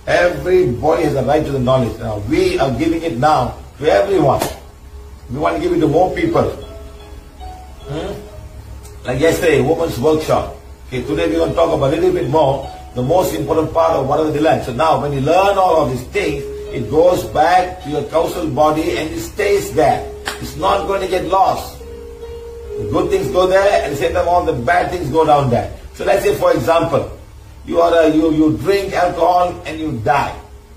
Everybody has a right to the knowledge. Now, we are giving it now to everyone. We want to give it to more people. Like yesterday, women's workshop. Okay, today we're going to talk about a little bit more, the most important part of whatever they learn. So now, when you learn all of these things, it goes back to your causal body and it stays there. It's not going to get lost. The good things go there, and at the same time all the bad things go down there. So let's say, for example, you drink alcohol and you die.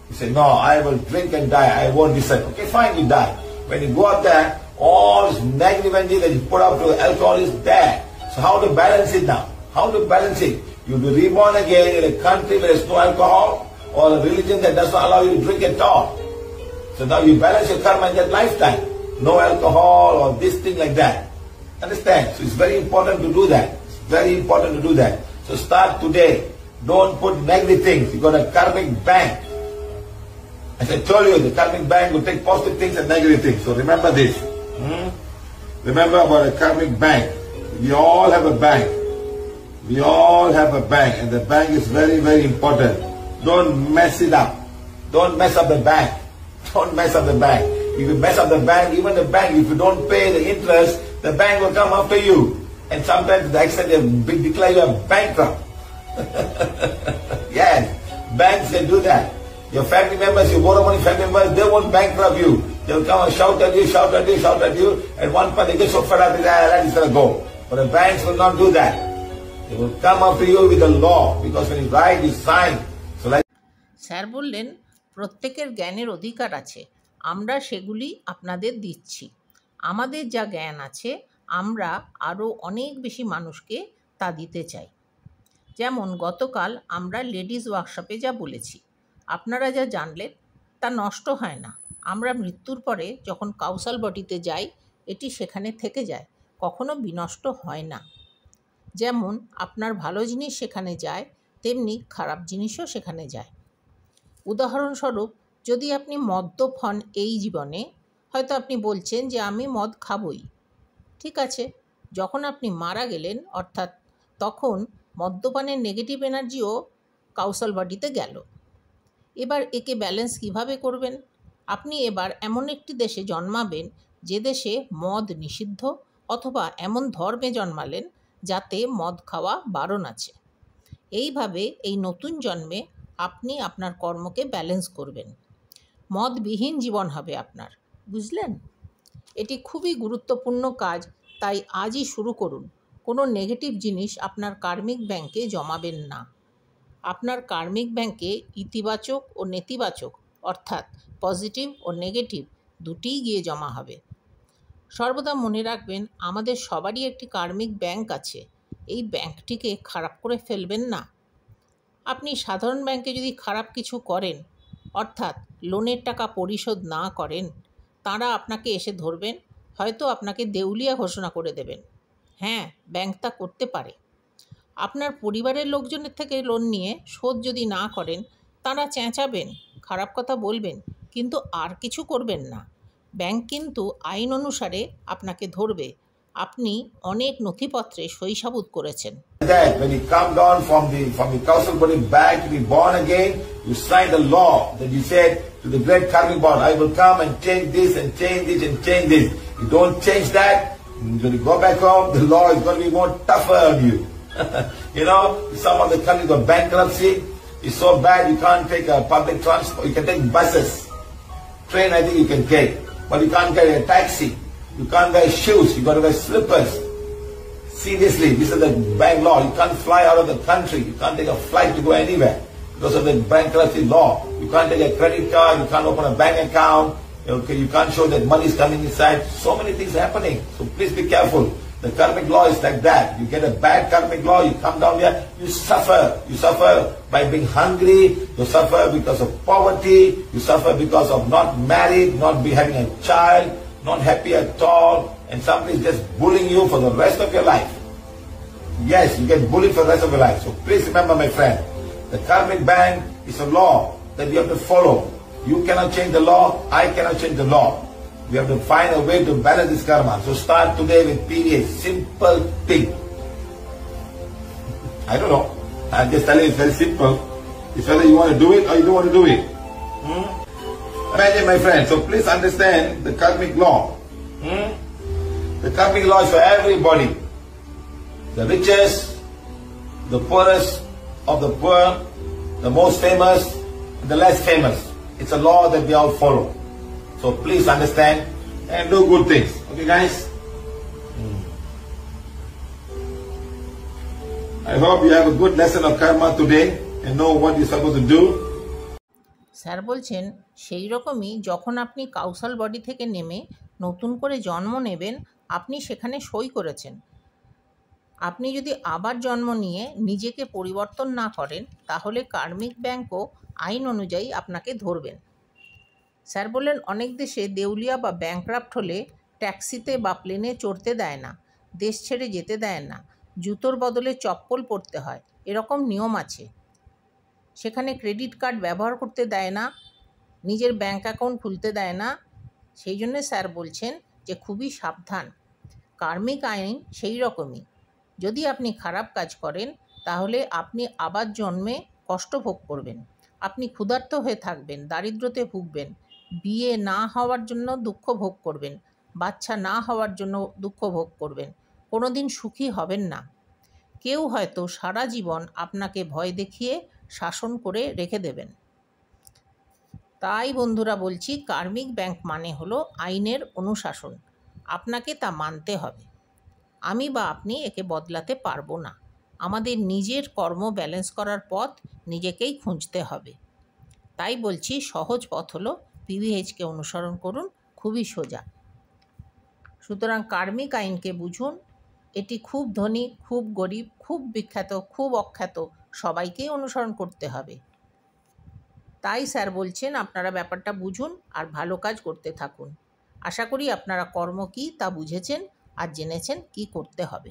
You say, no, I will drink and die. I won't decide. Okay, fine, you die. When you go out there, all this negative energy that you put out to alcohol is there. So how to balance it now? How to balance it? You'll be reborn again in a country where there's no alcohol, or a religion that does not allow you to drink at all. So now you balance your karma in that lifetime. No alcohol or this thing like that. Understand? So it's very important to do that. It's very important to do that. So start today. Don't put negative things. You got a karmic bank. As I told you, the karmic bank will take positive things and negative things. So remember this. Remember about a karmic bank. We all have a bank. We all have a bank, and the bank is very, very important. Don't mess it up. Don't mess up the bank. Don't mess up the bank. If you mess up the bank, even the bank, if you don't pay the interest, the bank will come after you. And sometimes to the extent they declare you a bankrupt. Yes, banks can do that. Your family members, your borrow money family members, they won't bankrupt you. They'll come and shout at you, shout at you, shout at you. At one point they get so fed up, that is going to go. But the banks will not do that. They will come after you with the law. Because when you write, you sign. So like sir বললেন, প্রত্যেকের জ্ঞানের অধিকার আছে, আমরা সেগুলি আপনাদের দিচ্ছি। আমাদের যা জ্ঞান আছে আমরা আরও অনেক বেশি মানুষকে তা দিতে চাই। যেমন গতকাল আমরা লেডিস ওয়ার্কশপে যা বলেছি, আপনারা যা জানলেন তা নষ্ট হয় না। আমরা মৃত্যুর পরে যখন কাউসাল বডিতে যাই, এটি সেখানে থেকে যায়, কখনো বিনষ্ট হয় না। যেমন আপনার ভালো জিনিস সেখানে যায়, তেমনি খারাপ জিনিসও সেখানে যায়। উদাহরণস্বরূপ, যদি আপনি মদ্যপ হন এই জীবনে, হয়তো আপনি বলছেন যে আমি মদ খাবই। ঠিক আছে, যখন আপনি মারা গেলেন, অর্থাৎ তখন মদ্যপানের নেগেটিভ এনার্জিও কাউসাল বডিতে গেল। এবার একে ব্যালেন্স কিভাবে করবেন? আপনি এবার এমন একটি দেশে জন্মাবেন যে দেশে মদ নিষিদ্ধ, অথবা এমন ধর্মে জন্মালেন যাতে মদ খাওয়া বারণ আছে। এইভাবে এই নতুন জন্মে আপনি আপনার কর্মকে ব্যালেন্স করবেন। মদবিহীন জীবন হবে আপনার, বুঝলেন? এটি খুবই গুরুত্বপূর্ণ কাজ, তাই আজই শুরু করুন। কোনো নেগেটিভ জিনিস আপনার কার্মিক ব্যাংকে জমাবেন না। আপনার কার্মিক ব্যাংকে ইতিবাচক ও নেতিবাচক, অর্থাৎ পজিটিভ ও নেগেটিভ দুটিই গিয়ে জমা হবে। সর্বদা মনে রাখবেন, আমাদের সবারই একটি কার্মিক ব্যাংক আছে। এই ব্যাংকটিকে খারাপ করে ফেলবেন না। আপনি সাধারণ ব্যাংকে যদি খারাপ কিছু করেন, অর্থাৎ লোনের টাকা পরিশোধ না করেন, তাঁরা আপনাকে এসে ধরবেন, হয়তো আপনাকে দেউলিয়া ঘোষণা করে দেবেন। হ্যাঁ, ব্যাংক তা করতে পারে। আপনার পরিবারের লোকজনের থেকে লোন নিয়ে শোধ যদি না করেন, তাঁরা চেঁচাবেন, খারাপ কথা বলবেন, কিন্তু আর কিছু করবেন না। ব্যাংক কিন্তু আইন অনুসারে আপনাকে ধরবে। আপনি অনেক নথিপত্রে সই সাবুত করেছেন। that when you come down from the causal body back to be born again, you sign the law that you said to the great karmic bond, I will come and change this and change this and change this. You don't change that, when you go back home, the law is going to be more tougher on you. You know, some of the countries got bankruptcy. It's so bad you can't take a public transport. You can take buses. Train I think you can take. But you can't get a taxi. You can't wear shoes. You got to wear slippers. Seriously, this is the bank law. You can't fly out of the country. You can't take a flight to go anywhere because of the bankruptcy law. You can't take a credit card. You can't open a bank account. You can't show that money is coming inside. So many things happening. So please be careful. The karmic law is like that. You get a bad karmic law, you come down here, you suffer. You suffer by being hungry. You suffer because of poverty. You suffer because of not married, not having a child, not happy at all. And somebody is just bullying you for the rest of your life. Yes, you get bullied for the rest of your life. So please remember, my friend, the karmic bank is a law that you have to follow. You cannot change the law. I cannot change the law. We have to find a way to balance this karma. So start today with PDA. Simple thing. I don't know. I'm just telling you it's very simple. It's whether you want to do it or you don't want to do it. Imagine, my friend, so please understand the karmic law. The karmic law is for everybody. The richest, the poorest of the poor, the most famous, the less famous. It's a law that we all follow. So please understand and do good things. Okay, guys? I hope you have a good lesson of karma today and know what you're supposed to do. Sir বলছেন সেই রকমই যখন আপনি কাউসাল body থেকে নেমে নতুন করে জন্ম নেবেন, আপনি সেখানে সই করেছেন। আপনি যদি আবার জন্ম নিয়ে নিজেকে পরিবর্তন না করেন, তাহলে কার্মিক ব্যাংকও আইন অনুযায়ী আপনাকে ধরবেন। স্যার বললেন অনেক দেশে দেউলিয়া বা ব্যাংক্রাফট হলে ট্যাক্সিতে বা প্লেনে চড়তে দেয় না, দেশ ছেড়ে যেতে দেয় না, জুতোর বদলে চপ্পল পরতে হয়, এরকম নিয়ম আছে। সেখানে ক্রেডিট কার্ড ব্যবহার করতে দেয় না, নিজের ব্যাংক অ্যাকাউন্ট খুলতে দেয় না। সেই জন্য স্যার বলছেন যে খুবই সাবধান। কার্মিক আইন সেই রকমই। যদি আপনি খারাপ কাজ করেন, তাহলে আপনি আবার জন্মে কষ্ট ভোগ করবেন। আপনি ক্ষুধার্ত হয়ে থাকবেন, দারিদ্র্যতে ভুগবেন, বিয়ে না হওয়ার জন্য দুঃখ ভোগ করবেন, বাচ্চা না হওয়ার জন্য দুঃখ ভোগ করবেন, কোনো দিন সুখী হবেন না। কেউ হয়তো সারা জীবন আপনাকে ভয় দেখিয়ে শাসন করে রেখে দেবেন। তাই বন্ধুরা বলছি, কার্মিক ব্যাংক মানে হলো আইনের অনুশাসন। আপনাকে তা মানতে হবে। আমি বা আপনি একে বদলাতে পারবো না। আমাদের নিজের কর্ম ব্যালেন্স করার পথ নিজেকেই খুঁজতে হবে। তাই বলছি, সহজ পথ হলো পিভিএইচকে অনুসরণ করুন, খুবই সোজা। সুতরাং কার্মিক আইনকে বুঝুন। এটি খুব ধনী, খুব গরিব, খুব বিখ্যাত, খুব অখ্যাত, সবাইকেই অনুসরণ করতে হবে। তাই স্যার বলছেন আপনারা ব্যাপারটা বুঝুন আর ভালো কাজ করতে থাকুন। আশা করি আপনারা কর্ম কী তা বুঝেছেন আর জেনেছেন কী করতে হবে।